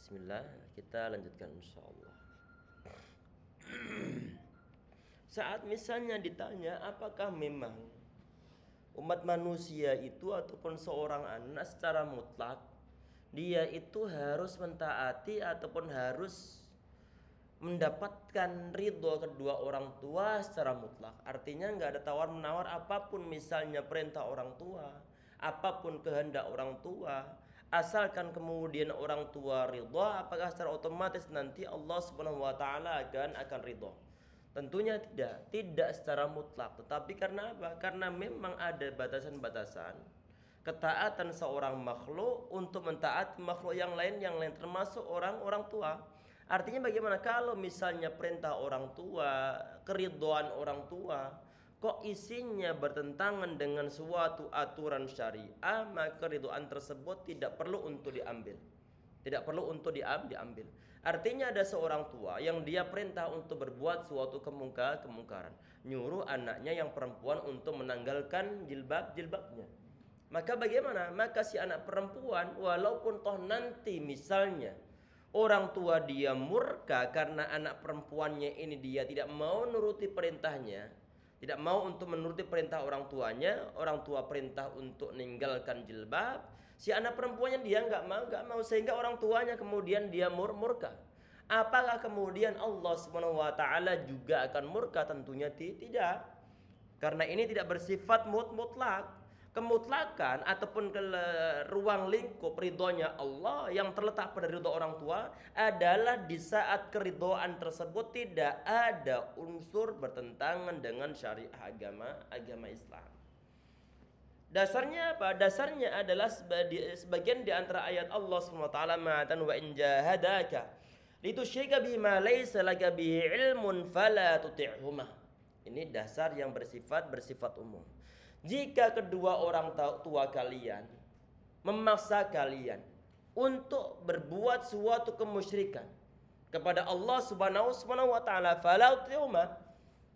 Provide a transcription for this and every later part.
Bismillah, kita lanjutkan insyaallah. Saat misalnya ditanya apakah memang umat manusia itu ataupun seorang anak secara mutlak dia itu harus mentaati ataupun harus mendapatkan ridho kedua orang tua secara mutlak. Artinya nggak ada tawar menawar, apapun misalnya perintah orang tua, apapun kehendak orang tua, asalkan kemudian orang tua ridho, apakah secara otomatis nanti Allah Subhanahu wa taala akan ridho? Tentunya tidak secara mutlak. Tetapi karena apa? Karena memang ada batasan-batasan ketaatan seorang makhluk untuk mentaati makhluk yang lain termasuk orang tua. Artinya bagaimana kalau misalnya perintah orang tua, keridhaan orang tua kok isinya bertentangan dengan suatu aturan syariah, maka keridhaan tersebut tidak perlu untuk diambil. Tidak perlu untuk diambil. Artinya ada seorang tua yang dia perintah untuk berbuat suatu kemungkaran, nyuruh anaknya yang perempuan untuk menanggalkan jilbabnya. Maka bagaimana? Maka si anak perempuan walaupun toh nanti misalnya orang tua dia murka karena anak perempuannya ini dia tidak mau nuruti perintahnya, tidak mau untuk menuruti perintah orang tuanya, orang tua perintah untuk meninggalkan jilbab, si anak perempuannya dia nggak mau sehingga orang tuanya kemudian dia murka. Apakah kemudian Allah Subhanahu wa taala juga akan murka? Tentunya tidak. Karena ini tidak bersifat mutlak. Kemutlakan ataupun ke ruang lingkup ridhonya Allah yang terletak pada ridho orang tua adalah di saat keridhaan tersebut tidak ada unsur bertentangan dengan syariah agama Islam. Dasarnya apa? Dasarnya adalah sebagian di antara ayat Allah SWT ma'atan wa in jahadaka litusyrika bima laysa laka bihi ilmun fala tuti'huma. Ini dasar yang bersifat umum. Jika kedua orang tua kalian memaksa kalian untuk berbuat suatu kemusyrikan kepada Allah Subhanahu wa taala, fala tuti'huma,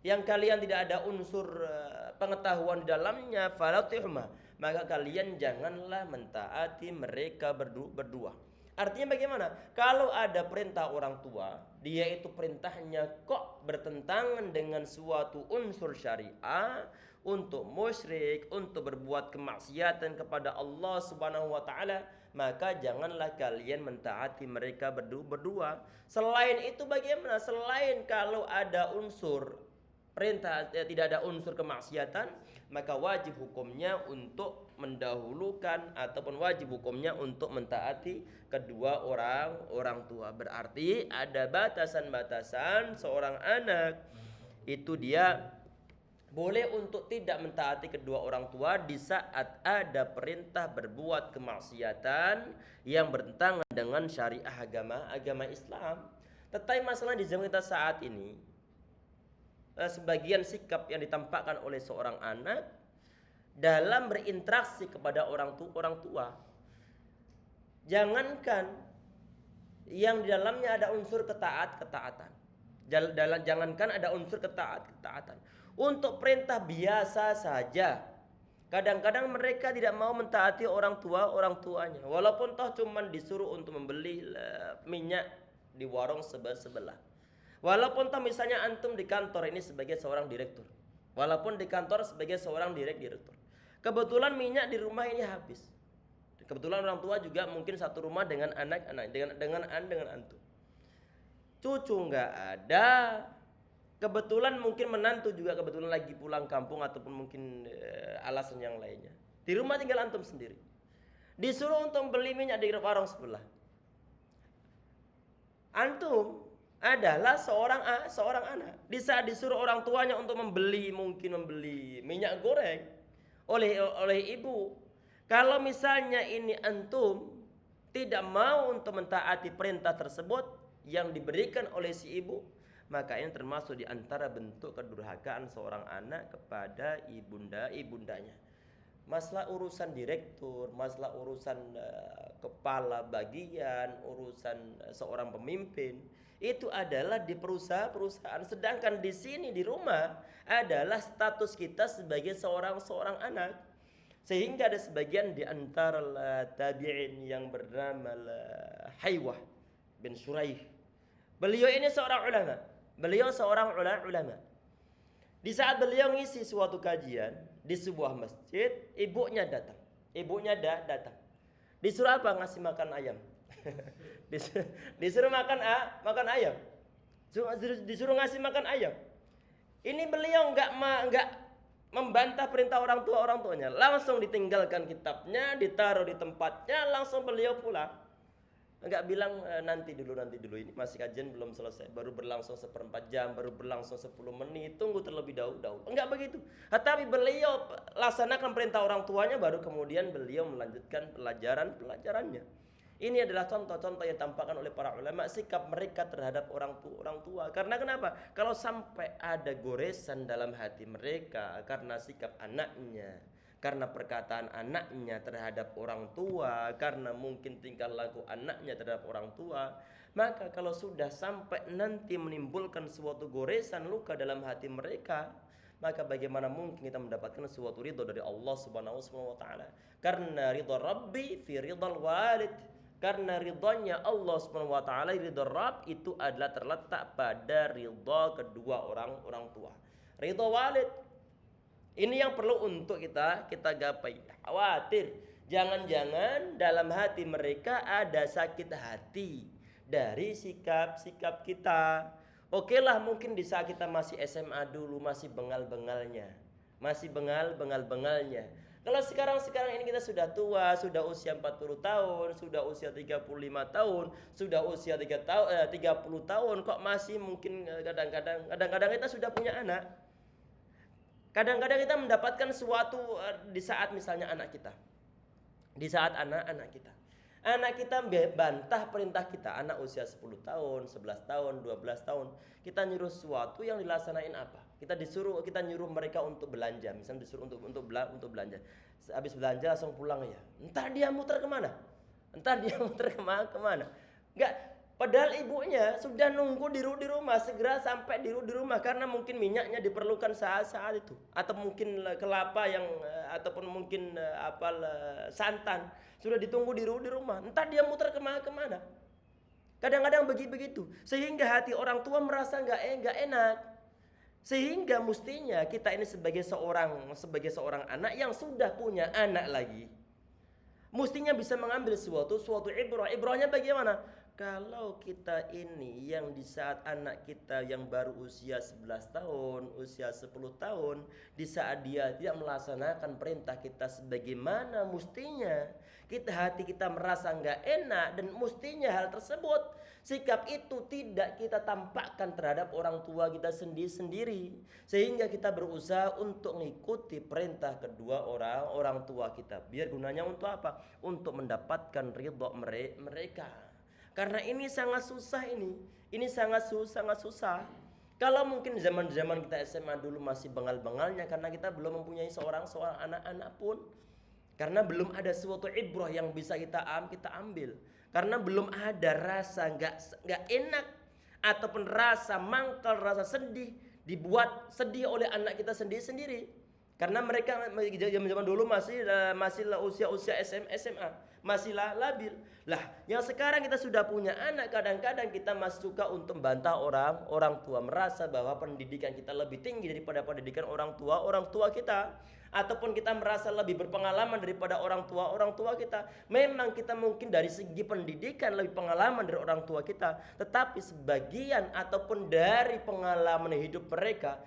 yang kalian tidak ada unsur pengetahuan di dalamnya, fala tuti'huma, maka kalian janganlah mentaati mereka berdua. Artinya bagaimana? Kalau ada perintah orang tua, dia itu perintahnya kok bertentangan dengan suatu unsur syariah untuk musyrik, untuk berbuat kemaksiatan kepada Allah Subhanahu wa taala, maka janganlah kalian mentaati mereka berdua. Selain itu bagaimana? Selain kalau ada unsur perintah, tidak ada unsur kemaksiatan, maka wajib hukumnya untuk mendahulukan ataupun wajib hukumnya untuk mentaati kedua orang tua. Berarti ada batasan-batasan seorang anak itu dia boleh untuk tidak mentaati kedua orang tua di saat ada perintah berbuat kemaksiatan yang bertentangan dengan syariah agama Islam. Tetapi masalah di zaman kita saat ini, sebagian sikap yang ditampakkan oleh seorang anak dalam berinteraksi kepada orang tua, jangankan yang di dalamnya ada unsur ketaatan, jangankan ada unsur ketaatan, untuk perintah biasa saja kadang-kadang mereka tidak mau mentaati orang tuanya, walaupun toh cuman disuruh untuk membeli minyak di warung sebelah. Walaupun toh misalnya antum di kantor ini sebagai seorang direktur, walaupun di kantor sebagai seorang direktur, kebetulan minyak di rumah ini habis. Kebetulan orang tua juga mungkin satu rumah dengan anak-anak, dengan antum. Cucu nggak ada, kebetulan mungkin menantu juga kebetulan lagi pulang kampung ataupun mungkin alasan yang lainnya. Di rumah tinggal antum sendiri. Disuruh untuk beli minyak di warung sebelah. Antum adalah seorang anak. Di saat disuruh orang tuanya untuk membeli minyak goreng oleh ibu, kalau misalnya ini antum tidak mau untuk mentaati perintah tersebut yang diberikan oleh si ibu, maka ini termasuk di antara bentuk kedurhakaan seorang anak kepada ibundanya. Masalah urusan direktur, masalah urusan kepala bagian, urusan seorang pemimpin, itu adalah di perusahaan. Sedangkan di sini di rumah adalah status kita sebagai seorang anak. Sehingga ada sebagian di antara tabi'in yang bernama Haywah bin Shuraih. Beliau ini seorang ulama. Beliau seorang ulama. Di saat beliau ngisi suatu kajian di sebuah masjid, ibunya datang. Datang. Disuruh apa? Ngasih makan ayam. Disuruh makan ayam. Disuruh ngasih makan ayam. Ini beliau enggak membantah perintah orang tuanya. Langsung ditinggalkan kitabnya, ditaruh di tempatnya, langsung beliau pulang. Enggak bilang nanti dulu ini masih kajian belum selesai, baru berlangsung 1/4 jam, baru berlangsung 10 menit, tunggu terlebih dahulu. Enggak begitu. Tetapi beliau laksanakan perintah orang tuanya, baru kemudian beliau melanjutkan pelajarannya. Ini adalah contoh-contoh yang ditampakkan oleh para ulama, sikap mereka terhadap orang tua. Karena kenapa? Kalau sampai ada goresan dalam hati mereka karena sikap anaknya, karena perkataan anaknya terhadap orang tua, karena mungkin tingkah laku anaknya terhadap orang tua, maka kalau sudah sampai nanti menimbulkan suatu goresan, luka dalam hati mereka, maka bagaimana mungkin kita mendapatkan suatu ridho dari Allah Subhanahu wa taala? Karena ridho Rabbi fi ridhal walid. Karena ridhonya Allah Subhanahu wa taala, ridho Rabb itu adalah terletak pada ridho kedua orang tua. Ridho walid ini yang perlu untuk kita gapai. Khawatir jangan-jangan dalam hati mereka ada sakit hati dari sikap kita. Oke lah, mungkin di saat kita masih SMA dulu, masih bengal-bengalnya. Kalau sekarang ini kita sudah tua, sudah usia 40 tahun, sudah usia 35 tahun, sudah usia 30 tahun, kok masih mungkin kadang-kadang kita sudah punya anak. Kadang-kadang kita mendapatkan suatu di saat misalnya anak kita. Di saat anak kita. Anak kita bantah perintah kita, anak usia 10 tahun, 11 tahun, 12 tahun. Kita nyuruh sesuatu yang dilaksanain apa? Kita nyuruh mereka untuk belanja, misalnya disuruh untuk belanja. Habis belanja langsung pulang ya. Entar dia muter kemana? Enggak, padahal ibunya sudah nunggu di rumah, segera sampai di rumah karena mungkin minyaknya diperlukan saat itu, atau mungkin kelapa yang ataupun mungkin santan sudah ditunggu di rumah. Entar dia muter kemana? Kadang-kadang begitu, sehingga hati orang tua merasa enggak enak. Sehingga mestinya kita ini sebagai seorang anak yang sudah punya anak lagi, mestinya bisa mengambil suatu ibrah. Ibrahnya bagaimana? Kalau kita ini yang di saat anak kita yang baru usia 11 tahun, usia 10 tahun, di saat dia tidak melaksanakan perintah kita sebagaimana mestinya, hati kita merasa enggak enak, dan mestinya hal tersebut, sikap itu tidak kita tampakkan terhadap orang tua kita sendiri, sehingga kita berusaha untuk mengikuti perintah kedua orang tua kita. Biar gunanya untuk apa? Untuk mendapatkan ridho mereka. Karena ini sangat susah ini sangat susah. Kalau mungkin zaman kita SMA dulu masih bengal-bengalnya karena kita belum mempunyai seorang anak-anak pun. Karena belum ada suatu ibrah yang bisa kita ambil. Karena belum ada rasa nggak enak ataupun rasa mangkal, rasa sedih, dibuat sedih oleh anak kita sendiri. Karena mereka zaman dulu masih usia SMA, masih labil. Lah, yang sekarang kita sudah punya anak, kadang-kadang kita masih suka untuk membantah orang tua, merasa bahwa pendidikan kita lebih tinggi daripada pendidikan orang tua kita. Ataupun kita merasa lebih berpengalaman daripada orang tua kita. Memang kita mungkin dari segi pendidikan lebih pengalaman dari orang tua kita, tetapi sebagian ataupun dari pengalaman hidup mereka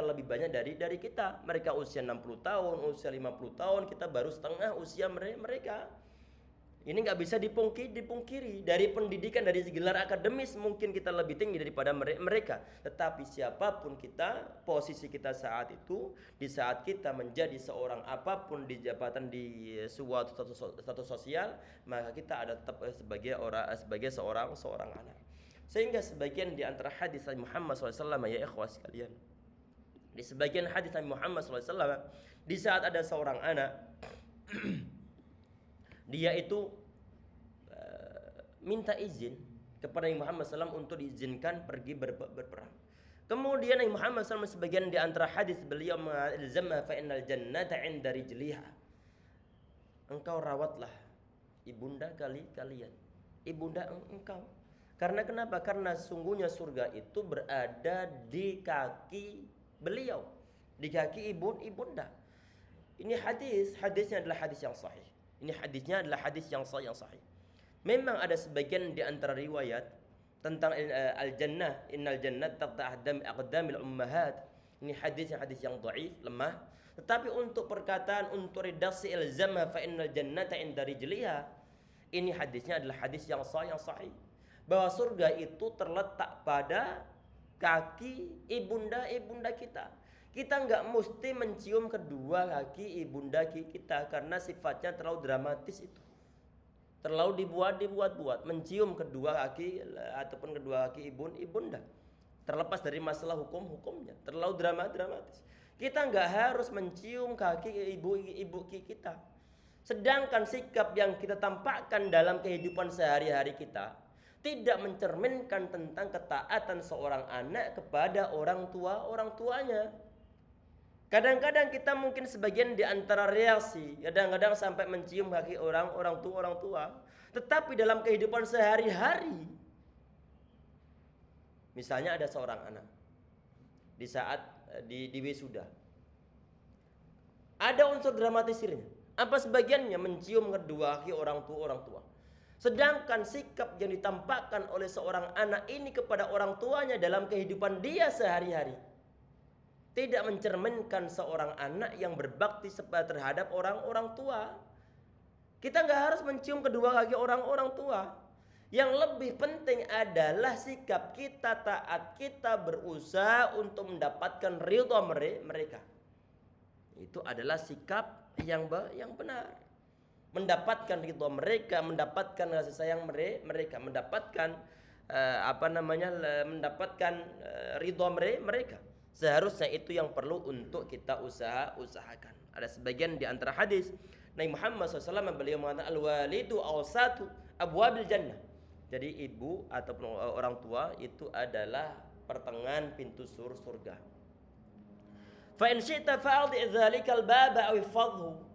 lebih banyak dari kita. Mereka usia 60 tahun, usia 50 tahun, kita baru setengah usia mereka. Ini nggak bisa dipungkiri. Dari pendidikan, dari gelar akademis mungkin kita lebih tinggi daripada mereka. Tetapi siapapun kita, posisi kita saat itu, di saat kita menjadi seorang apapun di jabatan di suatu status sosial, maka kita ada tetap sebagai seorang anak. Sehingga sebagian di antara hadis Nabi Muhammad SAW, ya ikhwah sekalian, di sebagian hadis Nabi Muhammad SAW, di saat ada seorang anak dia itu minta izin kepada Nabi Muhammad SAW untuk diizinkan pergi berperang. Kemudian Nabi Muhammad SAW sebagian di antara hadis beliau mengatakan, fa innal jannata 'inda rijliha. Engkau rawatlah ibunda kalian, ibunda engkau, Karena kenapa? Karena sungguhnya surga itu berada di kaki beliau, di kaki ibunda. Ini hadisnya adalah hadis yang sahih. Ini hadisnya adalah hadis yang sahih. Memang ada sebagian di antara riwayat tentang al-jannah, innal jannah taqta aqdamil ummahat. Ini hadis yang dhaif, lemah. Tetapi untuk perkataan untuk redaksi ilzamha fa innal jannata inda rijliha, ini hadisnya adalah hadis yang sahih. Bahwa surga itu terletak pada kaki ibunda kita. Kita nggak mesti mencium kedua kaki ibunda kita karena sifatnya terlalu dramatis itu. Terlalu dibuat-buat mencium kedua kaki ataupun kedua kaki ibunda. Terlepas dari masalah hukumnya, terlalu dramatis. Kita nggak harus mencium kaki ibu kita. Sedangkan sikap yang kita tampakkan dalam kehidupan sehari-hari kita tidak mencerminkan tentang ketaatan seorang anak kepada orang tuanya. Kadang-kadang kita mungkin sebagian di antara reaksi, kadang-kadang sampai mencium kaki orang tua. Tetapi dalam kehidupan sehari-hari, misalnya ada seorang anak di saat di wisuda, ada unsur dramatisirnya. Apa sebagiannya mencium kedua kaki orang tua. Sedangkan sikap yang ditampakkan oleh seorang anak ini kepada orang tuanya dalam kehidupan dia sehari-hari tidak mencerminkan seorang anak yang berbakti terhadap orang tua. Kita nggak harus mencium kedua kaki orang tua. Yang lebih penting adalah sikap kita taat, kita berusaha untuk mendapatkan ridha mereka. Itu adalah sikap yang benar. Mendapatkan ridha mereka, mendapatkan kasih sayang mereka, mendapatkan mendapatkan ridha mereka. Seharusnya itu yang perlu untuk kita usahakan. Ada sebagian di antara hadis Nabi Muhammad SAW beliau mengatakan al-walidu awsatu abwabil jannah. Jadi ibu ataupun orang tua itu adalah pertengahan pintu surga. Fa in syi'ta fa'adhi dzalikal baba aw ifadhu.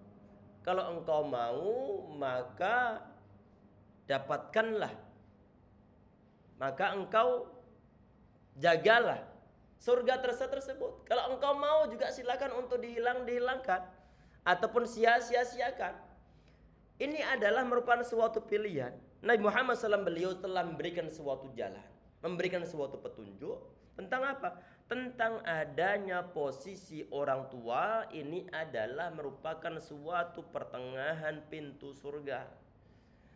Kalau engkau mau maka dapatkanlah, maka engkau jagalah surga tersebut. Kalau engkau mau juga silakan untuk dihilangkan ataupun sia-siakan. Ini adalah merupakan suatu pilihan. Nabi Muhammad SAW beliau telah memberikan suatu jalan, memberikan suatu petunjuk tentang apa? Tentang adanya posisi orang tua ini adalah merupakan suatu pertengahan pintu surga.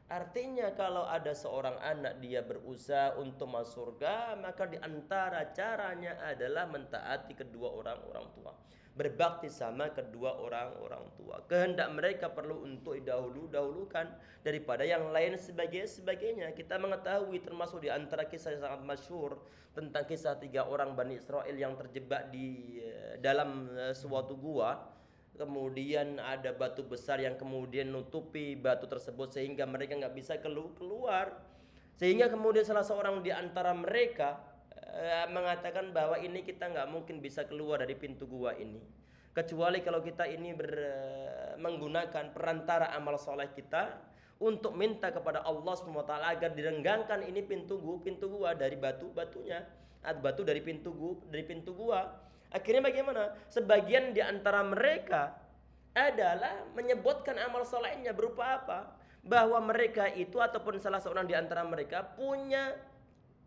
Artinya kalau ada seorang anak dia berusaha untuk masuk surga, maka di antara caranya adalah mentaati kedua orang tua, berbakti sama kedua orang tua. Kehendak mereka perlu untuk dahulukan daripada yang lain sebagainya. Kita mengetahui termasuk di antara kisah yang sangat masyhur tentang kisah 3 orang Bani Israel yang terjebak di dalam suatu gua. Kemudian ada batu besar yang kemudian nutupi batu tersebut sehingga mereka nggak bisa keluar. Sehingga kemudian salah seorang di antara mereka mengatakan bahwa ini kita nggak mungkin bisa keluar dari pintu gua ini kecuali kalau kita ini menggunakan perantara amal soleh kita untuk minta kepada Allah SWT agar direnggangkan ini pintu gua dari batu-batunya, batu dari pintu gua. Akhirnya bagaimana? Sebagian di antara mereka adalah menyebutkan amal solehnya berupa apa? Bahwa mereka itu ataupun salah seorang di antara mereka punya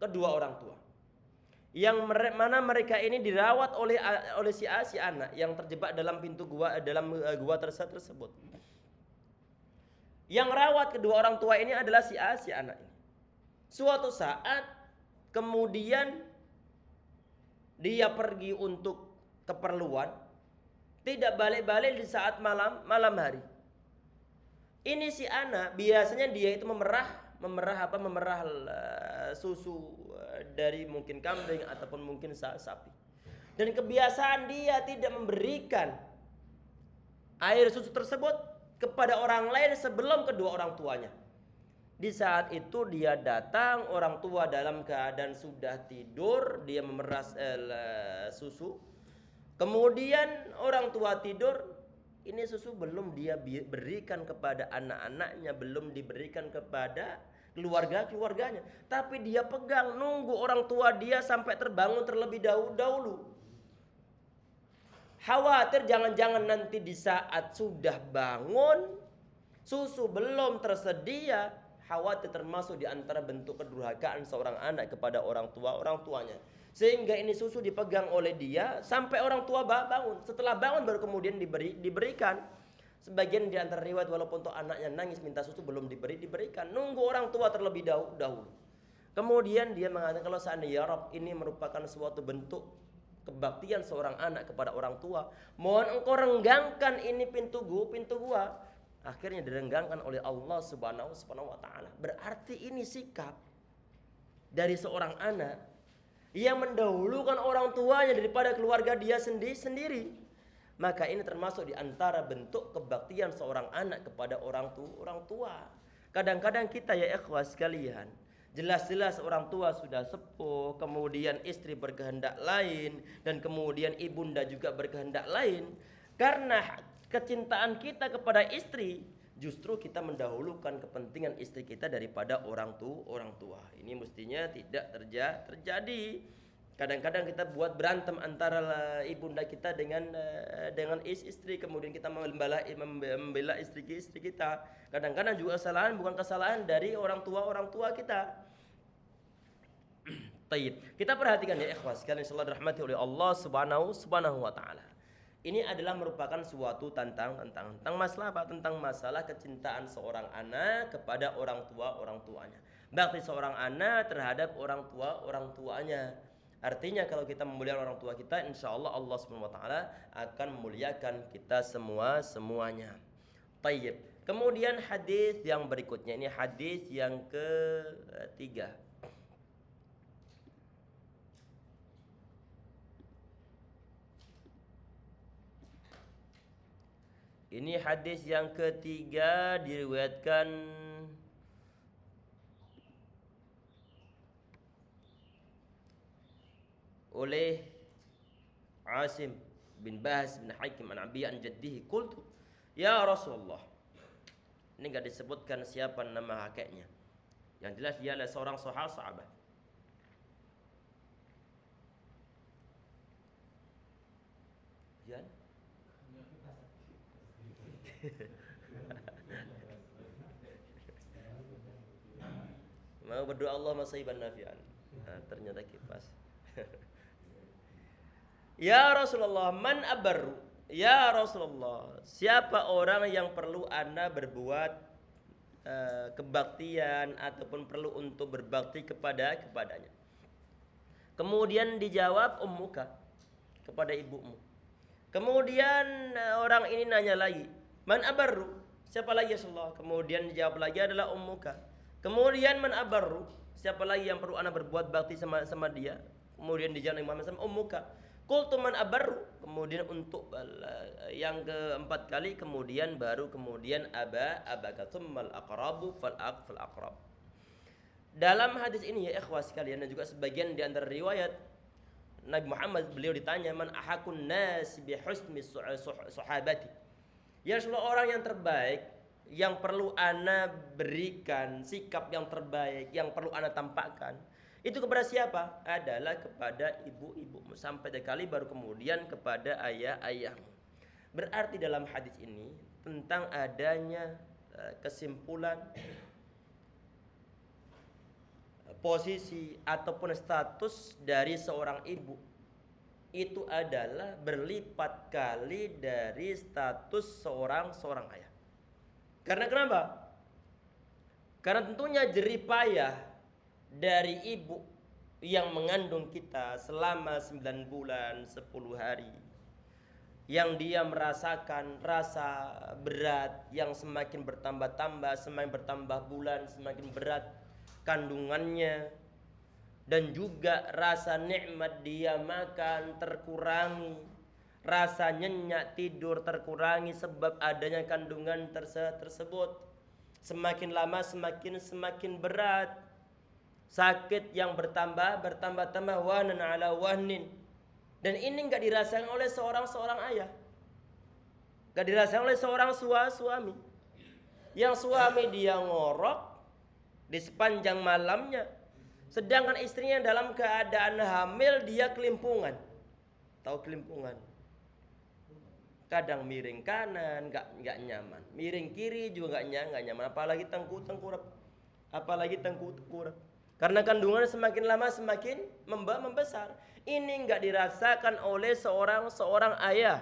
kedua orang tua. Yang mana mereka ini dirawat oleh si anak yang terjebak dalam pintu gua, dalam gua tersebut. Yang rawat kedua orang tua ini adalah si anak ini. Suatu saat kemudian dia pergi untuk keperluan, tidak balik-balik di saat malam hari. Ini si anak biasanya dia itu memerah susu dari mungkin kambing ataupun mungkin sapi. Dan kebiasaan dia tidak memberikan air susu tersebut kepada orang lain sebelum kedua orang tuanya. Di saat itu dia datang, orang tua dalam keadaan sudah tidur, dia memeras susu. Kemudian orang tua tidur, ini susu belum dia berikan kepada anak-anaknya, belum diberikan kepada keluarganya, tapi dia pegang, nunggu orang tua dia sampai terbangun terlebih dahulu. Khawatir jangan-jangan nanti di saat sudah bangun susu belum tersedia, khawatir termasuk di antara bentuk kedurhakaan seorang anak kepada orang tuanya. Sehingga ini susu dipegang oleh dia sampai orang tua bangun. Setelah bangun baru kemudian diberikan. Sebagian di antara riwayat walaupun tuh anaknya nangis minta susu belum diberikan. Nunggu orang tua terlebih dahulu. Kemudian dia mengatakan kalau seandainya ya Rabb ini merupakan suatu bentuk kebaktian seorang anak kepada orang tua, mohon engkau renggangkan ini pintu gua. Akhirnya direnggangkan oleh Allah Subhanahu wa taala. Berarti ini sikap dari seorang anak yang mendahulukan orang tuanya daripada keluarga dia sendiri. Maka ini termasuk di antara bentuk kebaktian seorang anak kepada orang tua. Kadang-kadang kita ya ikhwas sekalian, jelas-jelas orang tua sudah sepuh, kemudian istri berkehendak lain, dan kemudian ibunda juga berkehendak lain. Karena kecintaan kita kepada istri, justru kita mendahulukan kepentingan istri kita daripada orang tua. Ini mestinya tidak terjadi. Kadang-kadang kita buat berantem antara ibunda kita dengan istri, kemudian kita membela istri kita. Kadang-kadang juga bukan kesalahan dari orang tua kita. Taib. Kita perhatikan ya ikhwas sekalian insyaallah dirahmati oleh Allah Subhanahu wa taala. Ini adalah merupakan suatu tentang masalah apa? Tentang masalah kecintaan seorang anak kepada orang tuanya. Bakti seorang anak terhadap orang tuanya. Artinya kalau kita memuliakan orang tua kita, insyaallah Allah Subhanahu wa taala akan memuliakan kita semuanya. Tayyib. Kemudian hadis yang berikutnya, ini hadis yang ketiga. Ini hadis yang ketiga diriwayatkan oleh Asim bin Bahas bin Hakim an Abi an jaddihi qultu ya Rasulullah. Ini enggak disebutkan siapa nama kakeknya. Yang jelas dia adalah seorang sahabat. Jan mau berdoa Allah masaiban nafi'an. Nah, ternyata kipas. Ya Rasulullah, man abarru? Ya Rasulullah, siapa orang yang perlu ana berbuat kebaktian ataupun perlu untuk berbakti kepadanya? Kemudian dijawab ummuka, kepada ibumu. Kemudian orang ini nanya lagi, man abarru? Siapa lagi ya Rasulullah? Kemudian dijawab lagi adalah ummuka. Kemudian man abarru? Siapa lagi yang perlu ana berbuat bakti sama dia? Kemudian dijawab Muhammad SAW, ummuka. Qultu man abarru? Kemudian untuk yang keempat kali kemudian abaka tsummal aqrabu fal aqrab. Dalam hadis ini ya ikhwas sekalian dan juga sebagian di antara riwayat Nabi Muhammad beliau ditanya man ahakun nas bi husni sahabati. Ya Rasulullah, orang yang terbaik yang perlu ana berikan sikap yang terbaik yang perlu ana tampakkan itu kepada siapa? Adalah kepada ibu-ibumu. Sampai sekali baru kemudian kepada ayah-ayahmu. Berarti dalam hadis ini tentang adanya kesimpulan posisi ataupun status dari seorang ibu itu adalah berlipat kali dari status seorang ayah. Karena kenapa? Karena tentunya jerih payah dari ibu yang mengandung kita selama 9 bulan 10 hari, yang dia merasakan rasa berat yang semakin bertambah-tambah, semakin bertambah bulan semakin berat kandungannya, dan juga rasa nikmat dia makan terkurangi, rasa nyenyak tidur terkurangi sebab adanya kandungan tersebut. Semakin lama semakin berat. Sakit yang bertambah wahnan ala wahnin. Dan ini enggak dirasakan oleh seorang ayah. Enggak dirasakan oleh seorang suami. Yang suami dia ngorok, di sepanjang malamnya. Sedangkan istrinya dalam keadaan hamil, dia kelimpungan. Tahu kelimpungan? Kadang miring kanan nggak nyaman, miring kiri juga nggak nyaman, apalagi tengkurap, karena kandungan semakin lama semakin membesar. Ini nggak dirasakan oleh seorang ayah,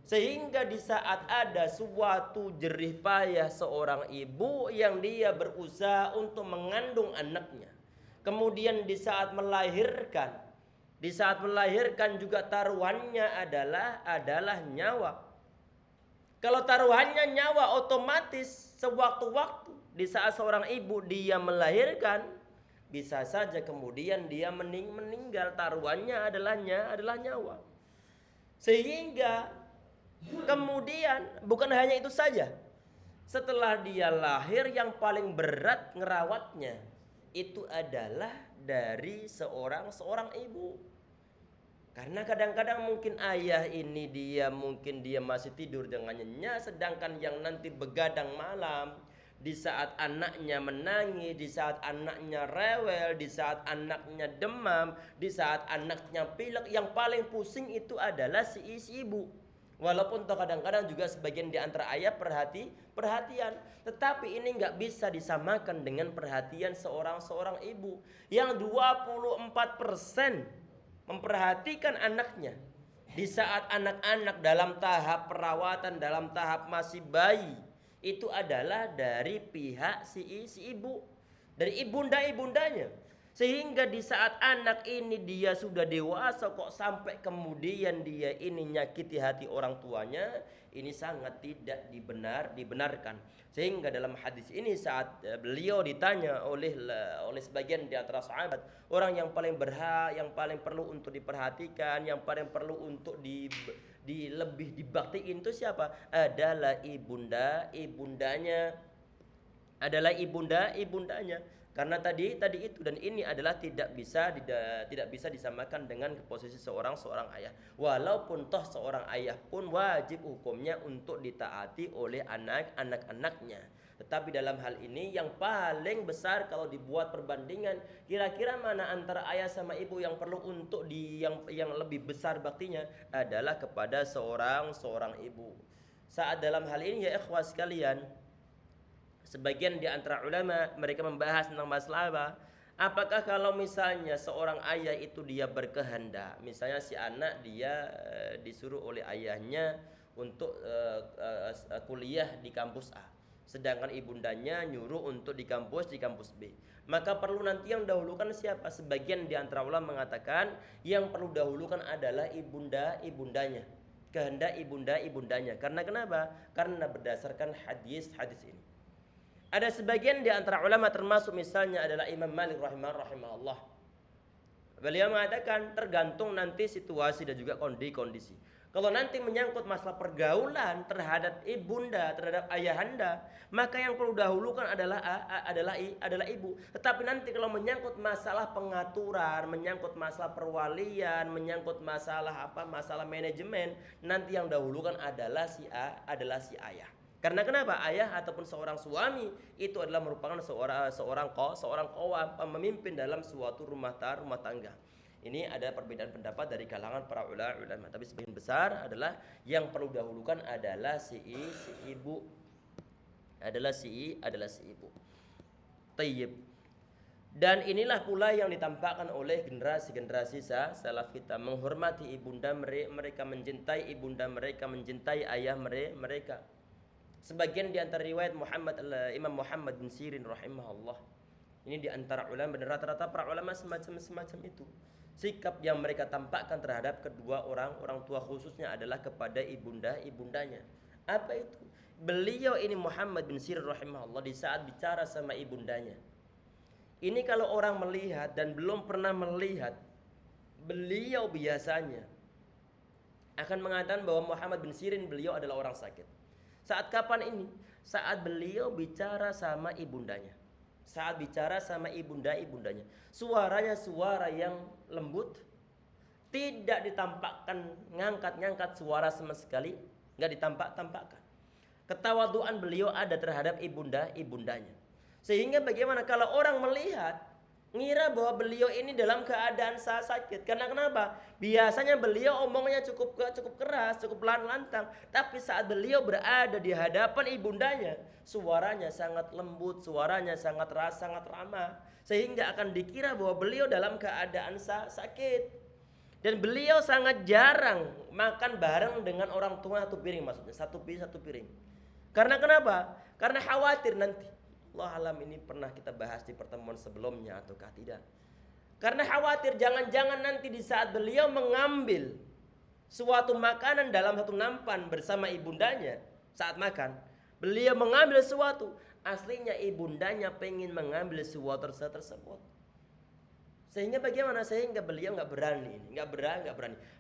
sehingga di saat ada suatu jerih payah seorang ibu yang dia berusaha untuk mengandung anaknya, kemudian di saat melahirkan juga taruhannya adalah nyawa. Kalau taruhannya nyawa, otomatis sewaktu-waktu di saat seorang ibu dia melahirkan, bisa saja kemudian dia meninggal. Taruhannya adalah nyawa. Sehingga kemudian bukan hanya itu saja, setelah dia lahir yang paling berat ngerawatnya itu adalah dari seorang ibu. Karena kadang-kadang mungkin ayah ini dia masih tidur dengan nyenyak, sedangkan yang nanti begadang malam, di saat anaknya menangis, di saat anaknya rewel, di saat anaknya demam, di saat anaknya pilek, yang paling pusing itu adalah si ibu. Walaupun toh kadang-kadang juga sebagian di antara ayah perhatian, tetapi ini nggak bisa disamakan dengan perhatian seorang ibu yang 24% memperhatikan anaknya di saat anak-anak dalam tahap perawatan, dalam tahap masih bayi, itu adalah dari pihak si ibu, dari ibundanya. Sehingga di saat anak ini dia sudah dewasa kok sampai kemudian dia ini nyakiti hati orang tuanya, ini sangat tidak dibenarkan. Sehingga dalam hadis ini saat beliau ditanya oleh sebagian di antara sahabat, orang yang paling berhak, yang paling perlu untuk diperhatikan, yang paling perlu untuk lebih dibaktiin itu siapa? Adalah ibundanya. Karena tadi itu, dan ini adalah tidak bisa disamakan dengan posisi seorang ayah. Walaupun toh seorang ayah pun wajib hukumnya untuk ditaati oleh anak-anaknya. Tetapi dalam hal ini yang paling besar kalau dibuat perbandingan, kira-kira mana antara ayah sama ibu yang perlu untuk yang lebih besar baktinya adalah kepada seorang ibu. Saat dalam hal ini ya ikhwah sekalian, sebagian di antara ulama mereka membahas tentang masalah apa? Apakah kalau misalnya seorang ayah itu dia berkehendak, misalnya si anak dia disuruh oleh ayahnya untuk kuliah di kampus A, sedangkan ibundanya nyuruh untuk di kampus B, maka perlu nanti yang dahulukan siapa? Sebagian di antara ulama mengatakan yang perlu dahulukan adalah ibundanya, kehendak ibundanya. Karena kenapa? Karena berdasarkan hadis ini. Ada sebagian di antara ulama termasuk misalnya adalah Imam Malik rahimahullah. Beliau mengatakan tergantung nanti situasi dan juga kondisi. Kalau nanti menyangkut masalah pergaulan terhadap ibunda, terhadap ayahanda, maka yang perlu dahulukan adalah ibu. Tetapi nanti kalau menyangkut masalah pengaturan, menyangkut masalah perwalian, menyangkut masalah masalah manajemen, nanti yang dahulukan adalah si ayah. Karena kenapa? Ayah ataupun seorang suami itu adalah merupakan seorang qawam, pemimpin dalam suatu rumah tangga. Ini ada perbedaan pendapat dari kalangan para ulama, tapi sebagian besar adalah yang perlu dahulukan adalah si ibu. Adalah si ibu. Tayyib. Dan inilah pula yang ditampakkan oleh generasi salaf kita, menghormati ibunda mereka, mencintai ibunda mereka, mencintai ayah mereka. Sebagian di antara riwayat Imam Muhammad bin Sirin rahimahullah, ini di antara ulama, dan rata-rata para ulama semacam itu. Sikap yang mereka tampakkan terhadap kedua orang tua khususnya adalah kepada ibundanya. Apa itu? Beliau ini Muhammad bin Sirin rahimahullah di saat bicara sama ibundanya, ini kalau orang melihat dan belum pernah melihat, beliau biasanya akan mengatakan bahwa Muhammad bin Sirin beliau adalah orang sakit. Saat kapan ini? Saat beliau bicara sama ibundanya. Ibundanya. Suaranya suara yang lembut, tidak ditampakkan ngangkat suara sama sekali, nggak ditampakkan. Ketawaduan beliau ada terhadap ibundanya. Sehingga bagaimana kalau orang melihat ngira bahwa beliau ini dalam keadaan sakit. Karena kenapa? Biasanya beliau omongnya cukup keras, cukup lantang. Tapi saat beliau berada di hadapan ibundanya, suaranya sangat lembut, suaranya sangat ramah. Sehingga akan dikira bahwa beliau dalam keadaan sakit. Dan beliau sangat jarang makan bareng dengan orang tua satu piring, maksudnya satu piring. Karena kenapa? Karena khawatir nanti. Allah alam, ini pernah kita bahas di pertemuan sebelumnya ataukah tidak. Karena khawatir jangan-jangan nanti di saat beliau mengambil suatu makanan dalam satu nampan bersama ibundanya saat makan, beliau mengambil sesuatu, aslinya ibundanya pengen mengambil sesuatu tersebut. Sehingga bagaimana? Sehingga beliau nggak berani.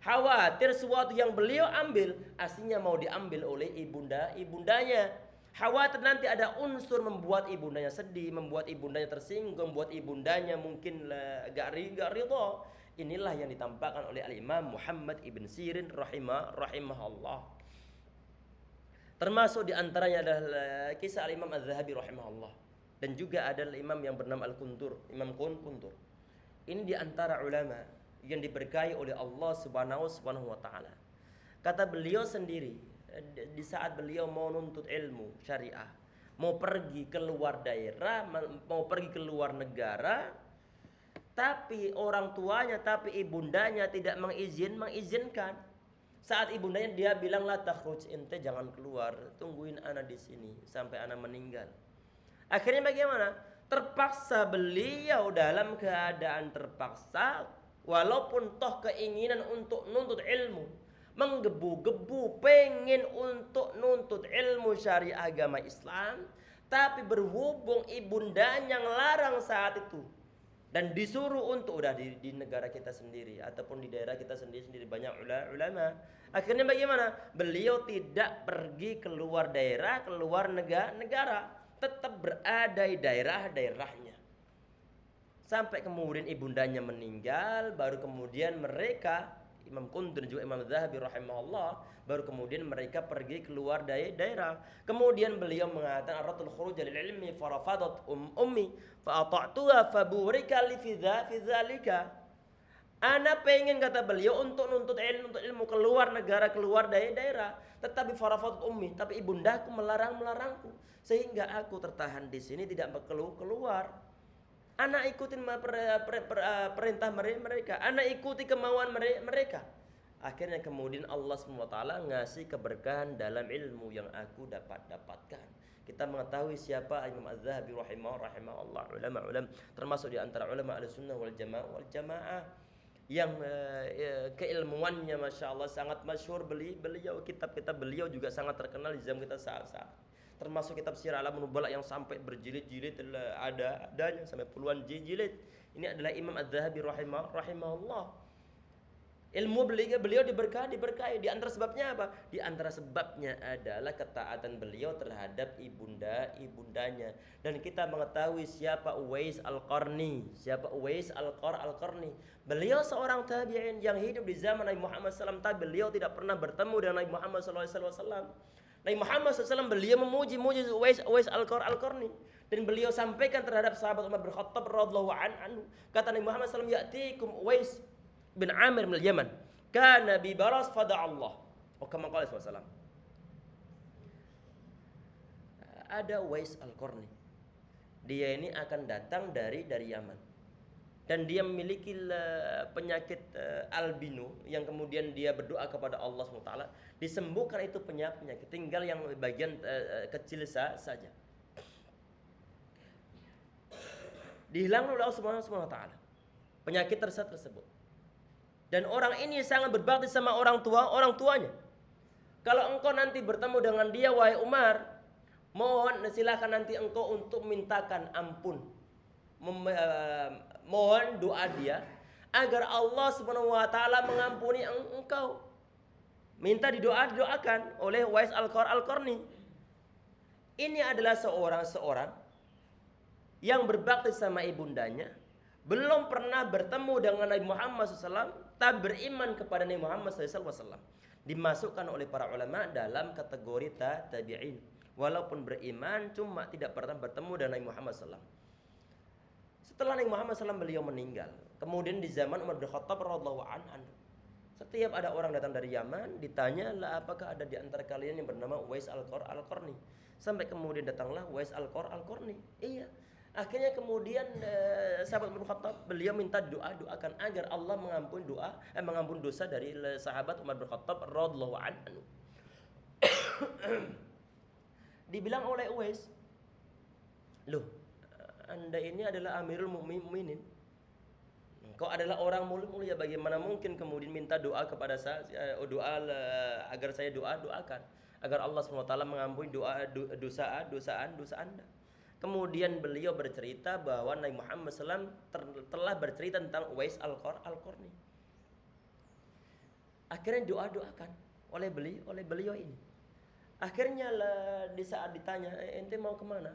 Khawatir sesuatu yang beliau ambil aslinya mau diambil oleh ibundanya. Khawatir nanti ada unsur membuat ibundanya sedih, membuat ibundanya tersinggung, membuat ibundanya mungkin gak ridho. Inilah yang ditampakkan oleh Al-Imam Muhammad ibn Sirin rahimahullah. Termasuk diantaranya adalah kisah Al-Imam Az-Zahabi rahimahullah. Dan juga ada Imam yang bernama Al-Kuntur, Imam Kuntur. Ini diantara ulama yang diberkahi oleh Allah subhanahu wa ta'ala. Kata beliau sendiri, di saat beliau mau nuntut ilmu syariah, mau pergi ke luar daerah, mau pergi ke luar negara, tapi orang tuanya, tapi ibundanya tidak mengizinkan. Saat ibundanya dia bilang, la takhruj, ente jangan keluar, tungguin ana di sini sampai ana meninggal. Akhirnya bagaimana? Terpaksa beliau dalam keadaan terpaksa, walaupun toh keinginan untuk nuntut ilmu, menggebu-gebu pengen untuk nuntut ilmu syariah agama Islam, tapi berhubung ibundanya ngelarang saat itu dan disuruh untuk udah di negara kita sendiri ataupun di daerah kita sendiri banyak ulama. Akhirnya bagaimana? Beliau tidak pergi keluar daerah, keluar negara, tetap berada di daerahnya. Sampai kemudian ibundanya meninggal, baru kemudian mereka Imam Kuntur juga Imam Zahabi rahimahullah, baru kemudian mereka pergi keluar daerah. Kemudian beliau mengatakan aratul khuruj lil ilmi farafadat ummi fa ata'tuha fa burika li fi dzalika. Ana pengen, kata beliau, untuk nuntut ilmu keluar negara, keluar daerah, tetapi farafadat ummi, tapi ibundaku melarangku, sehingga aku tertahan di sini tidak keluar. Anak ikutin perintah mereka, anak ikuti kemauan mereka. Akhirnya kemudian Allah SWT ngasih keberkahan dalam ilmu yang aku dapatkan. Kita mengetahui siapa Imam Az-Zahabi rahimahullah, ulama termasuk di antara ulama Ahlussunnah wal Jamaah yang keilmuannya masya Allah sangat masyhur. Beliau kitab-kitab beliau juga sangat terkenal di zaman kita saat. Termasuk kitab Syiar Alamun Nubala yang sampai berjilid-jilid, adanya sampai puluhan jilid. Ini adalah Imam Az-Zahabi rahimahullah. Ilmu beliau diberkahi. Di antara sebabnya apa? Di antara sebabnya adalah ketaatan beliau terhadap ibundanya. Dan kita mengetahui siapa Uwais Al-Qarni. Beliau seorang tabi'in yang hidup di zaman Nabi Muhammad SAW. Tapi beliau tidak pernah bertemu dengan Nabi Muhammad SAW. Nabi Muhammad SAW beliau memuji Uwais Al-Qarni, dan beliau sampaikan terhadap sahabat Umar bin Khattab radhiyallahu anhu. Kata Nabi Muhammad SAW, ya'tikum Uwais bin Amir min al-Yaman, kana bi baras fada Allah. Kama qala SAW. Ada Uwais Al-Qarni. Dia ini akan datang dari Yaman. Dan dia memiliki penyakit albino yang kemudian dia berdoa kepada Allah SWT, disembuhkan itu penyakit, tinggal yang bagian kecil saja. Dihilangkan oleh Allah SWT penyakit tersebut. Dan orang ini sangat berbakti sama orang tuanya. Kalau engkau nanti bertemu dengan dia, wahai Umar, mohon silakan nanti engkau untuk mintakan ampun, mohon doa dia agar Allah Subhanahu wa taala mengampuni engkau. Minta didoakan oleh Uwais Al-Qarni. Ini adalah seorang yang berbakti sama ibundanya, belum pernah bertemu dengan Nabi Muhammad SAW, tapi beriman kepada Nabi Muhammad SAW. Dimasukkan oleh para ulama dalam kategori tabi'in. walaupun beriman cuma tidak pernah bertemu dengan Nabi Muhammad SAW. Setelah Nabi Muhammad SAW beliau meninggal, kemudian di zaman Umar bin Khattab radhiyallahu anhu, setiap ada orang datang dari Yaman, ditanya lah apakah ada di antara kalian yang bernama Uwais Al-Qarni. Sampai kemudian datanglah Uwais Al-Qarni. Iya. Akhirnya kemudian sahabat Umar bin Khattab beliau minta doakan agar Allah mengampuni dosa dari sahabat Umar bin Khattab radhiyallahu anhu. Dibilang oleh Uwais, loh, Anda ini adalah Amirul Mukminin. Kau adalah orang mulia, bagaimana mungkin kemudian minta doa kepada saya, agar saya doakan agar Allah SWT mengampuni dosa Anda. Kemudian beliau bercerita bahwa Nabi Muhammad SAW telah bercerita tentang Uwais Al-Qarni. Akhirnya doakan oleh beliau ini. Akhirnya di saat ditanya, ente mau kemana?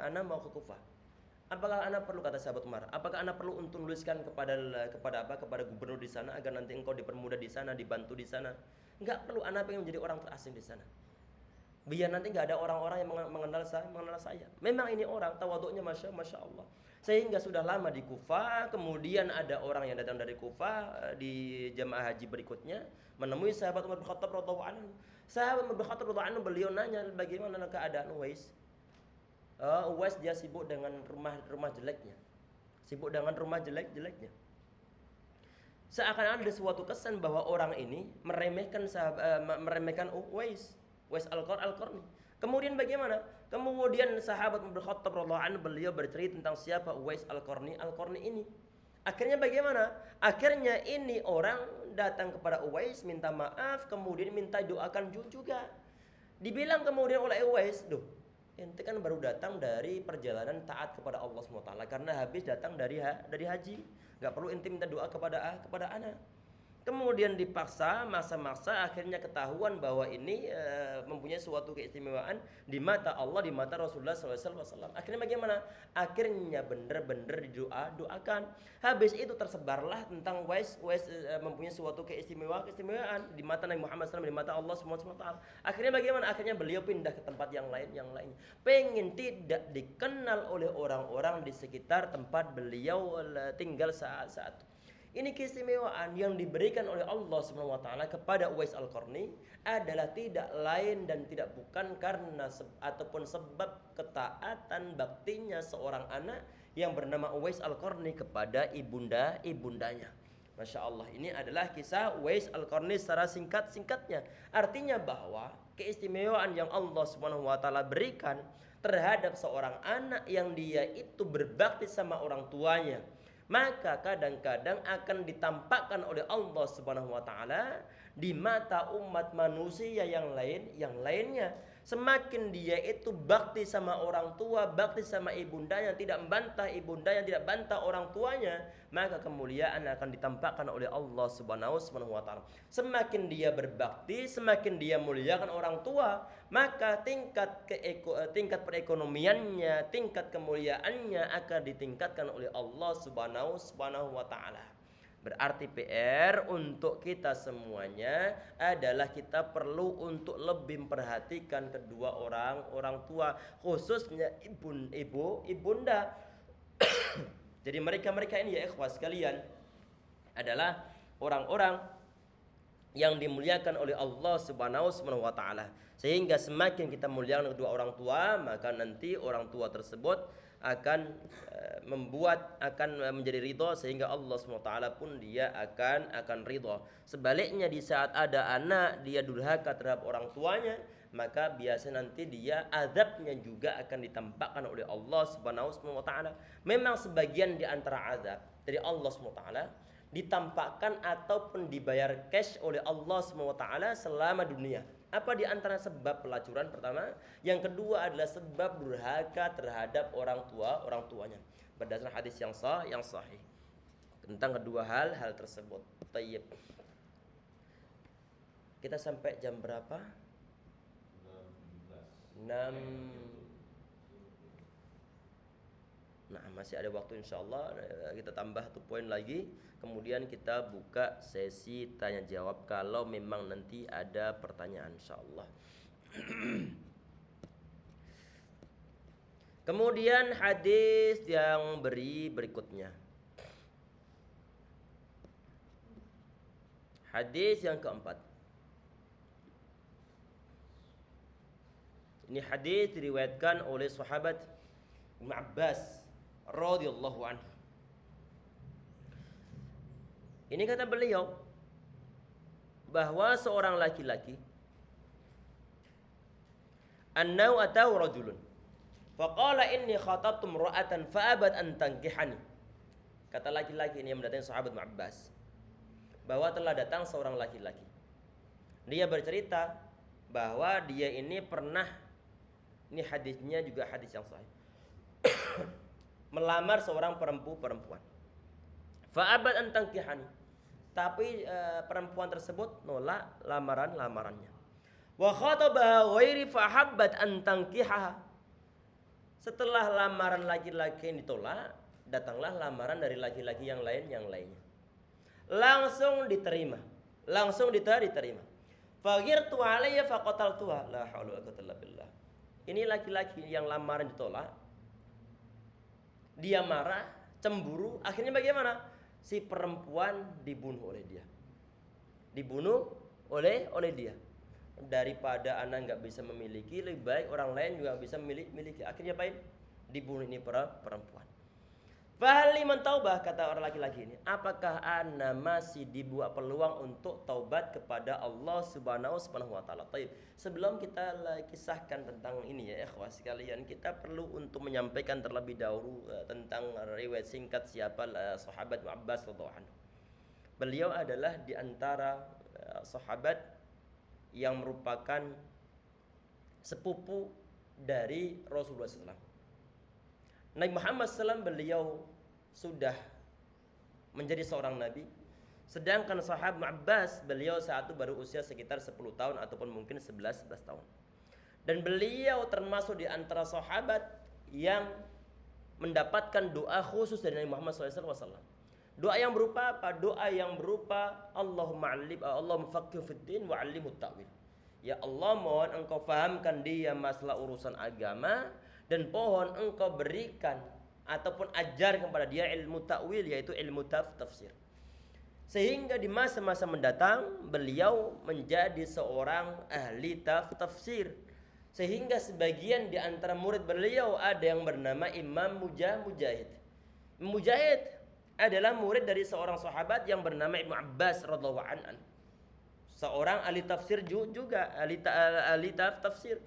Ana mau ke Kufah. Apakah Anda perlu, kata sahabat Umar, apakah Anda perlu untuk nuliskan kepada gubernur di sana agar nanti engkau dipermudah di sana, dibantu di sana? Enggak perlu, Anda pengen menjadi orang terasing di sana. Biar nanti enggak ada orang-orang yang mengenal saya. Memang ini orang tawaduknya masya Allah. Sehingga sudah lama di Kufah, kemudian ada orang yang datang dari Kufah di jamaah haji berikutnya menemui sahabat Umar bin Khattab radhiyallahu anhu. Sahabat Umar bin Khattab radhiyallahu anhu beliau nanya bagaimana keadaan Uwais. Uwais dia sibuk dengan rumah jeleknya, sibuk dengan rumah jeleknya. Seakan-akan ada suatu kesan bahwa orang ini meremehkan Uwais Al-Qarni. Kemudian bagaimana? Kemudian sahabat Umar bin Khattab radhiyallahu anhu beliau bercerita tentang siapa Uwais Al-Qarni ini. Akhirnya bagaimana? Akhirnya ini orang datang kepada Uwais minta maaf, kemudian minta doakan juga. Dibilang kemudian oleh Uwais, "Duh, ente kan baru datang dari perjalanan taat kepada Allah SWT karena habis datang dari haji, nggak perlu ente minta doa kepada anak." Kemudian dipaksa, maksa-maksa, akhirnya ketahuan bahwa ini mempunyai suatu keistimewaan di mata Allah, di mata Rasulullah SAW. Akhirnya bagaimana? Akhirnya benar-benar doakan. Habis itu tersebarlah tentang Uwais mempunyai suatu keistimewaan di mata Nabi Muhammad SAW, di mata Allah SWT. Akhirnya bagaimana? Akhirnya beliau pindah ke tempat yang lainnya. Pengen tidak dikenal oleh orang-orang di sekitar tempat beliau tinggal saat itu. Ini keistimewaan yang diberikan oleh Allah SWT kepada Uwais Al-Qarni adalah tidak lain dan tidak bukan karena ataupun sebab ketaatan baktinya seorang anak yang bernama Uwais Al-Qarni kepada ibundanya. Masya Allah, ini adalah kisah Uwais Al-Qarni secara singkatnya. Artinya bahwa keistimewaan yang Allah SWT berikan terhadap seorang anak yang dia itu berbakti sama orang tuanya, maka kadang-kadang akan ditampakkan oleh Allah Subhanahu wa taala di mata umat manusia yang lainnya. Semakin dia itu bakti sama orang tua, bakti sama ibundanya, tidak membantah ibundanya, tidak bantah orang tuanya, maka kemuliaan akan ditampakkan oleh Allah Subhanahu wa taala. Semakin dia berbakti, semakin dia muliakan orang tua, maka tingkat perekonomiannya, tingkat kemuliaannya akan ditingkatkan oleh Allah Subhanahu wa taala. Berarti PR untuk kita semuanya adalah kita perlu untuk lebih memperhatikan kedua orang tua, khususnya ibunda. Jadi mereka ini ya ikhwas sekalian adalah orang-orang yang dimuliakan oleh Allah Subhanahu wa taala. Sehingga semakin kita muliakan kedua orang tua, maka nanti orang tua tersebut akan menjadi ridho, sehingga Allah SWT pun dia akan ridho. Sebaliknya di saat ada anak dia durhaka terhadap orang tuanya, maka biasa nanti dia azabnya juga akan ditampakkan oleh Allah Subhanahu wa taala. Memang sebagian di antara azab dari Allah SWT ditampakkan ataupun dibayar cash oleh Allah SWT selama dunia. Apa di antara sebab pelacuran? Pertama, yang kedua adalah sebab durhaka terhadap orang tuanya. Berdasarkan hadis yang sahih tentang kedua hal tersebut. Tayyib. Kita sampai jam berapa? 6. Nah, masih ada waktu insyaallah kita tambah 1 poin lagi. Kemudian kita buka sesi tanya jawab kalau memang nanti ada pertanyaan insyaallah. Kemudian hadis yang berikutnya. Hadis yang keempat. Ini hadis diriwayatkan oleh sahabat Ibnu Abbas radhiyallahu anhu. Ini kata beliau bahwa seorang laki-laki annau atau rajulun faqala inni khatabtu imra'atan fa'abat an tankihani. Kata laki-laki ini yang mendatangi sahabat Ibnu Abbas bahwa telah datang seorang laki-laki. Dia bercerita bahwa dia ini pernah, ini hadisnya juga hadis yang sahih, melamar seorang perempuan. Fa'abad an tankihani. Tapi perempuan tersebut nolak lamarannya. Wa khatabaha ghairi fahabbat an tankihaha. Setelah lamaran laki-laki yang ditolak, datanglah lamaran dari laki-laki yang lainnya. Langsung diterima. Faghirtu alayya faqataltuha. La haula wala quwwata illa billah. Ini laki-laki yang lamaran ditolak. Dia marah, cemburu, akhirnya bagaimana? Si perempuan dibunuh oleh dia. Daripada anak nggak bisa memiliki, lebih baik orang lain juga bisa memiliki. Akhirnya apa? Dibunuh ini perempuan. Fahal liman taubah, kata orang laki-laki ini, apakah ana masih dibuat peluang untuk taubat kepada Allah Subhanahu wa taala? Taib. Sebelum kita kisahkan tentang ini ya ikhwah sekalian, kita perlu untuk menyampaikan terlebih dahulu tentang riwayat singkat siapa sahabat Abbas radhiyallahu anhu. Beliau adalah di antara sahabat yang merupakan sepupu dari Rasulullah SAW. Nabi Muhammad SAW beliau sudah menjadi seorang nabi, sedangkan sahabat Abbas beliau saat itu baru usia sekitar 10 tahun ataupun mungkin 11 tahun. Dan beliau termasuk di antara sahabat yang mendapatkan doa khusus dari Nabi Muhammad SAW. Doa yang berupa apa? Doa yang berupa Allahumma faqih fiddin wa 'allimhu ta'wil. Ya Allah, mohon engkau fahamkan dia masalah urusan agama, dan pohon engkau berikan ataupun ajar kepada dia ilmu ta'wil, yaitu ilmu tafsir. Sehingga di masa-masa mendatang beliau menjadi seorang ahli tafsir. Sehingga sebagian di antara murid beliau ada yang bernama Imam Mujahid. Mujahid adalah murid dari seorang sahabat yang bernama Ibnu Abbas radhiyallahu anhu. Seorang ahli tafsir juga, ahli tafsir.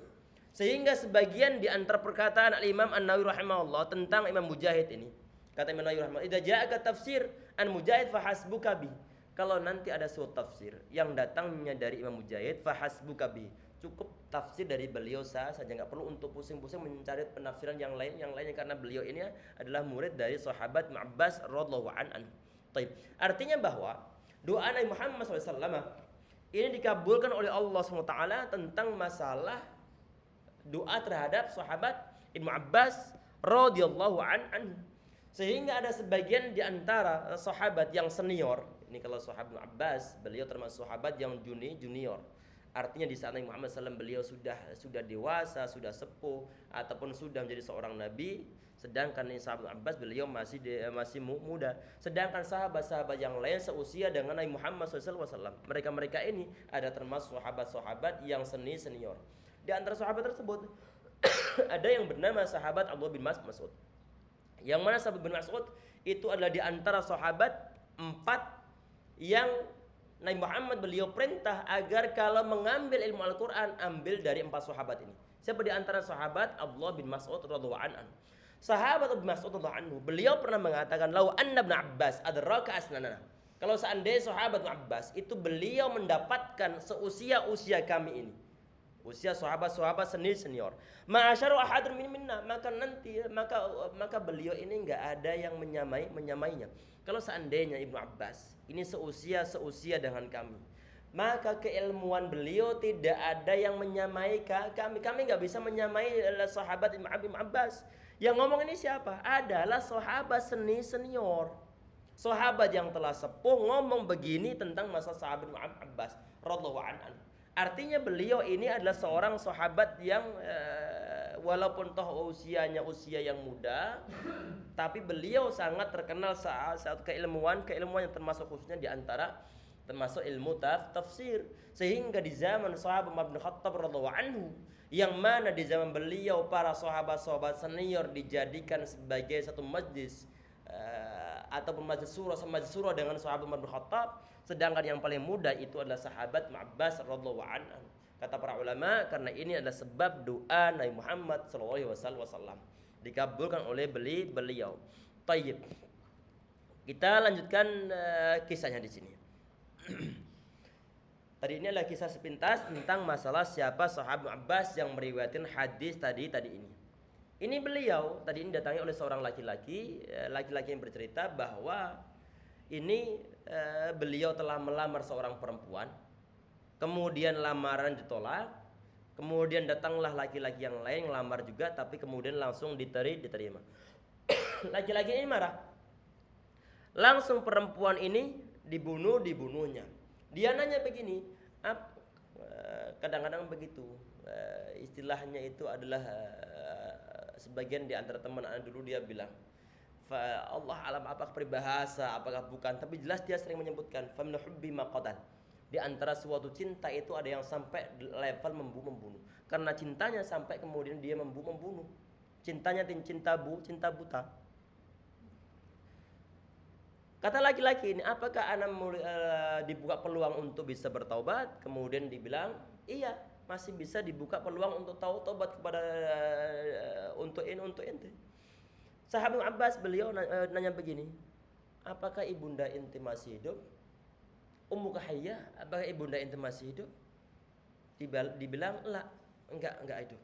Sehingga sebagian di antara perkataan Al-Imam An-Nawawi rahimahullah tentang Imam Mujahid ini, kata Imam Nawawi rahimahullah, idza ja'aka tafsir an Mujahid fahasbuka bi. Kalau nanti ada suatu tafsir yang datangnya dari Imam Mujahid, fahasbuka bi. Cukup tafsir dari beliau saja, enggak perlu untuk pusing-pusing mencari penafsiran yang lainnya, karena beliau ini adalah murid dari sahabat Abbas radhiyallahu anhu. Baik. Artinya bahwa doa Nabi Muhammad SAW ini dikabulkan oleh Allah SWT tentang masalah doa terhadap sahabat Ibnu Abbas radhiyallahu anhu. Sehingga ada sebagian di antara sahabat yang senior. Ini kalau sahabat Ibnu Abbas, beliau termasuk sahabat yang junior. Artinya di saat Nabi Muhammad SAW beliau sudah dewasa, sudah sepuh ataupun sudah menjadi seorang nabi, sedangkan sahabat Ibnu Abbas beliau masih muda. Sedangkan sahabat-sahabat yang lain seusia dengan Nabi Muhammad SAW. Mereka ini ada termasuk sahabat-sahabat yang senior. Di antara sahabat tersebut ada yang bernama sahabat Abdullah bin Mas'ud. Yang mana sahabat bin Mas'ud itu adalah di antara sahabat 4 yang Nabi Muhammad beliau perintah agar kalau mengambil ilmu Al-Quran ambil dari 4 sahabat ini. Siapa di antara sahabat? Abdullah bin Mas'ud radhiyallahu anhu. Sahabat bin Mas'ud radhiyallahu anhu, beliau pernah mengatakan, "Lau anna ibn Abbas adraka asnanana." Kalau seandainya sahabat bin Abbas itu beliau mendapatkan seusia kami ini, usia sahabat-sahabat senior. Ma'asyaru ahadun minna, maka beliau ini enggak ada yang menyamainya. Kalau seandainya Ibnu Abbas ini seusia dengan kami, maka keilmuan beliau tidak ada yang menyamai kami. Kami enggak bisa menyamai sahabat Ibnu Abbas. Yang ngomong ini siapa? Adalah sahabat senior. Sahabat yang telah sepuh ngomong begini tentang masa sahabat Ibnu Abbas radhiyallahu anhu. Artinya beliau ini adalah seorang sahabat yang walaupun toh usianya usia yang muda, tapi beliau sangat terkenal saat keilmuan yang termasuk khususnya di antara termasuk ilmu tafsir, sehingga di zaman sahabat Umar bin Khattab radhiyallahu anhu, yang mana di zaman beliau para sahabat-sahabat senior dijadikan sebagai satu majlis ataupun majlis surah dengan sahabat Umar bin Khattab, sedangkan yang paling muda itu adalah sahabat Abbas radhiyallahu anhu. Kata para ulama, karena ini adalah sebab doa Nabi Muhammad SAW dikabulkan oleh beliau. Tayyib. Kita lanjutkan kisahnya di sini. Tadi ini adalah kisah sepintas tentang masalah siapa sahabat Abbas yang meriwayatkan hadis tadi ini. Ini beliau tadi ini datangi oleh seorang laki-laki yang bercerita bahwa ini beliau telah melamar seorang perempuan. Kemudian lamaran ditolak, kemudian datanglah laki-laki yang lain ngelamar juga, tapi kemudian langsung diterima. Laki-laki ini marah. Langsung perempuan ini dibunuhnya. Dia nanya begini, kadang-kadang begitu, istilahnya itu adalah sebagian di antara teman anak dulu dia bilang, Allah alam apakah peribahasa, apakah bukan, tapi jelas dia sering menyebutkan famnu hubbi maqadan. Di antara suatu cinta itu ada yang sampai level membunuh. Karena cintanya sampai kemudian dia membunuh. Cintanya cinta buta. Kata laki-laki ini, apakah anak dibuka peluang untuk bisa bertaubat? Kemudian dibilang, iya, masih bisa dibuka peluang untuk taubat kepada untuk ente. Sahabat Abbas beliau nanya begini, apakah ibunda ente masih hidup? Ummu Hayyah, apakah ibunda ente masih hidup? Dibilang, enggak hidup.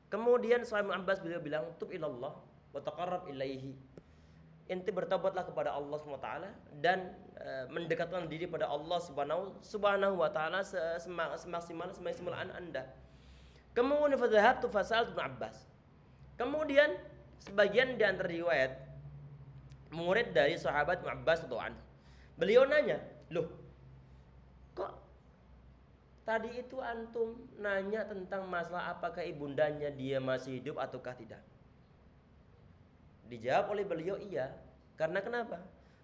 Kemudian sahabat Abbas beliau bilang, tub ilallah wa taqarrab ilaihi. Ente bertobatlah kepada Allah SWT dan mendekatkan diri pada Allah Subhanahu wa taala semaksimal Anda. Kemudian fadhahabtu fasaltu Ibnu Abbas. Kemudian sebagian di antara riwayat murid dari sahabat Ibnu Abbas radhiyallahu anhu, beliau nanya, loh, kok tadi itu antum nanya tentang masalah apakah ibundanya dia masih hidup ataukah tidak? Dijawab oleh beliau, iya. Karena kenapa?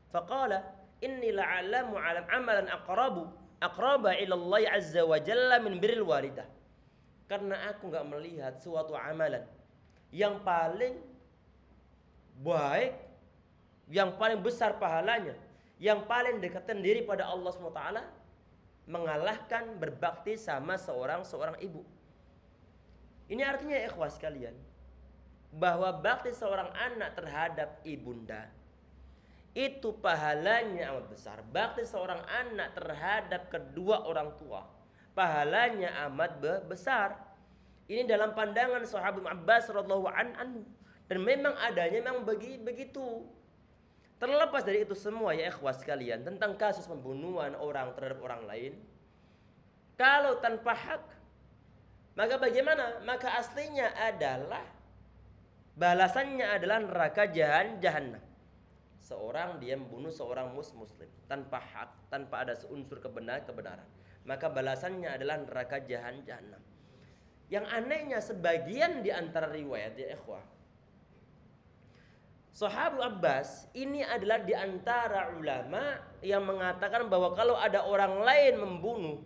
Faqala inni la'alamu 'alam amalan aqraba ila Allah azza wa jalla min birril walidah. Karena aku enggak melihat suatu amalan yang paling baik, yang paling besar pahalanya, yang paling dekatkan diri pada Allah SWT, mengalahkan berbakti sama seorang ibu. Ini artinya ikhwas sekalian, bahwa bakti seorang anak terhadap ibunda itu pahalanya amat besar. Bakti seorang anak terhadap kedua orang tua pahalanya amat besar. Ini dalam pandangan sahabat Abbas radhiyallahu anhu, dan memang adanya memang begitu. Terlepas dari itu semua ya ikhwas sekalian, tentang kasus pembunuhan orang terhadap orang lain, kalau tanpa hak, maka bagaimana? Maka aslinya adalah balasannya adalah neraka jahanam. Seorang dia membunuh seorang muslim tanpa hak, tanpa ada unsur kebenaran, maka balasannya adalah neraka jahanam. Yang anehnya sebagian di antara riwayat ya ikhwah, sahabat Abbas ini adalah di antara ulama yang mengatakan bahwa kalau ada orang lain membunuh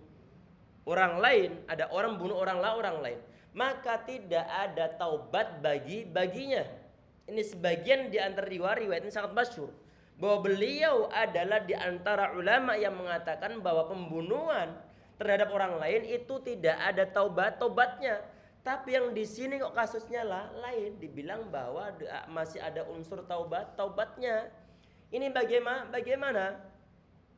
orang lain, ada orang bunuh orang lain, maka tidak ada taubat baginya. Ini sebagian di antara riwayat ini sangat masyhur, bahwa beliau adalah di antara ulama yang mengatakan bahwa pembunuhan terhadap orang lain itu tidak ada taubatnya. Tapi yang di sini kok kasusnya lain, dibilang bahwa masih ada unsur taubatnya. Ini bagaimana?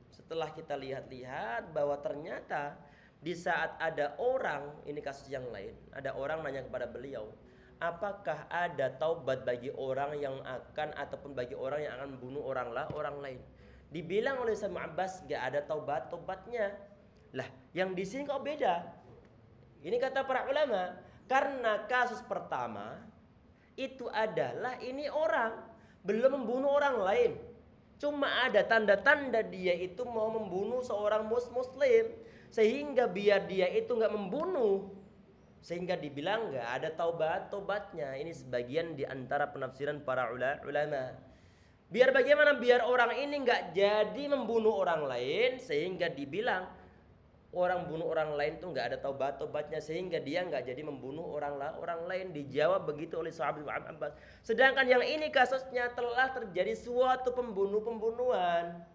Setelah kita lihat-lihat bahwa ternyata di saat ada orang, ini kasus yang lain, ada orang nanya kepada beliau, apakah ada taubat bagi orang yang akan ataupun bagi orang yang akan membunuh orang lain? Dibilang oleh Sayyidina Abbas gak ada taubatnya. Lah, yang di sini kok beda? Ini kata para ulama, karena kasus pertama itu adalah ini orang belum membunuh orang lain, cuma ada tanda-tanda dia itu mau membunuh seorang muslim, sehingga biar dia itu nggak membunuh sehingga dibilang nggak ada tobatnya. Ini sebagian di antara penafsiran para ulama. Biar bagaimana? Biar orang ini nggak jadi membunuh orang lain, sehingga dibilang orang bunuh orang lain tuh nggak ada tobatnya, sehingga dia nggak jadi membunuh orang lain. Dijawab begitu oleh sahabat Abbas. Sedangkan yang ini kasusnya telah terjadi suatu pembunuhan.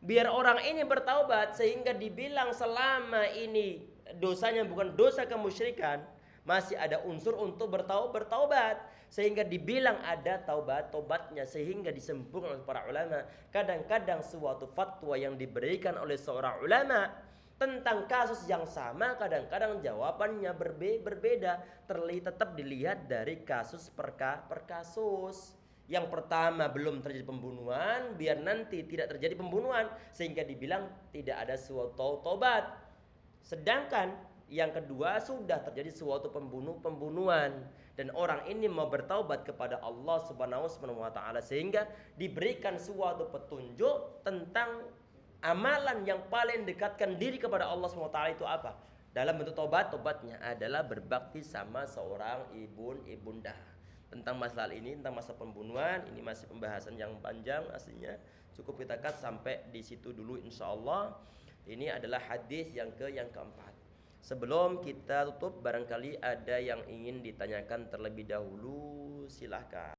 Biar orang ini bertaubat, sehingga dibilang selama ini dosanya bukan dosa kemusyrikan, masih ada unsur untuk bertaubat, sehingga dibilang ada tobatnya, sehingga disempurnakan oleh para ulama. Kadang-kadang suatu fatwa yang diberikan oleh seorang ulama tentang kasus yang sama, kadang-kadang jawabannya berbeda. Tetap dilihat dari kasus per kasus. Yang pertama belum terjadi pembunuhan, biar nanti tidak terjadi pembunuhan, sehingga dibilang tidak ada suatu tobat. Sedangkan yang kedua sudah terjadi suatu pembunuhan, dan orang ini mau bertaubat kepada Allah Subhanahu wa taala, sehingga diberikan suatu petunjuk tentang amalan yang paling dekatkan diri kepada Allah Subhanahu wa taala itu apa? Dalam bentuk tobatnya adalah berbakti sama seorang ibunda. Tentang masalah ini, tentang masalah pembunuhan, ini masih pembahasan yang panjang aslinya. Cukup kita cut sampai di situ dulu insyaallah. Ini adalah hadis yang keempat. Sebelum kita tutup, barangkali ada yang ingin ditanyakan terlebih dahulu, silahkan.